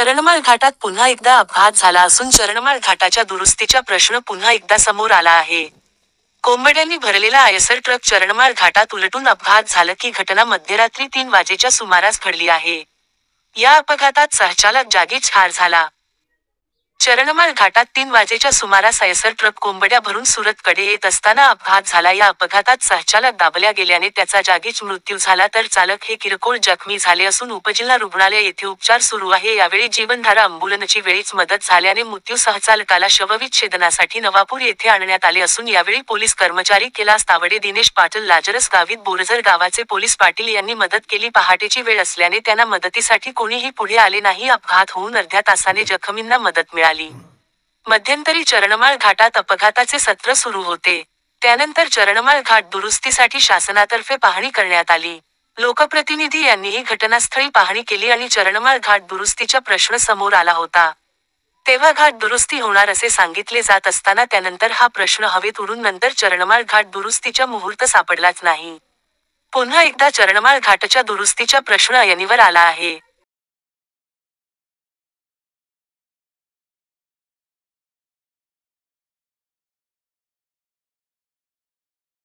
चरणमाळ घाटात पुन्हा एकदा अपघात झाला असून चरणमाळ घाटाच्या दुरुस्तीचा प्रश्न पुन्हा एकदा समोर आला आहे. कोंबड्यांनी भरलेला आयसर ट्रक चरणमाळ घाटात उलटून अपघात झाला की घटना मध्यरात्री 3 वाजेच्या सुमारास घडली आहे. या अपघातात सहचालक जागीच ठार झाला. चरणमाळ घाटात 3 वाजेच्या सुमारास आयसर ट्रक कोंबड्या भरून सुरतकडे येत असताना अपघात झाला. या अपघातात सहचालक दाबल्या गेल्याने त्याचा जागीच मृत्यू झाला तर चालक हे किरकोळ जखमी झाले असून उपजिल्हा रुग्णालय येथे उपचार सुरू आहे. यावेळी जीवनधारा अँब्युलन्सची वेळीच मदत झाल्याने मृत्यू सहचालकाला शवविच्छेदनासाठी नवापूर येथे आणण्यात आले असून यावेळी पोलीस कर्मचारी कैलास तावडे, दिनेश पाटील, लाजरस गावित, बोरझर गावाचे पोलीस पाटील यांनी मदत केली. पहाटेची वेळ असल्याने त्यांना मदतीसाठी कोणीही पुढे आले नाही. अपघात होऊन अर्ध्या तासाने जखमींना मदत मिळाली. मध्यंतरी चरणमाळ घाटात अपघाताचे सत्र सुरू होते. त्यानंतर चरणमाळ घाट दुरुस्तीसाठी शासनातर्फे पाहणी करण्यात आली. लोकप्रतिनिधी यांनीही घटनास्थळी पाहणी केली आणि चरणमाळ घाट दुरुस्तीचा प्रश्न समोर आला होता. तेव्हा घाट दुरुस्ती होणार असे सांगितले जात असताना त्यानंतर हा प्रश्न हवेत उडून नंतर चरणमाळ घाट दुरुस्तीचा मुहूर्त सापडलाच नाही. पुन्हा एकदा चरणमाळ घाटच्या दुरुस्तीचा प्रश्न ऐरणीवर आला आहे.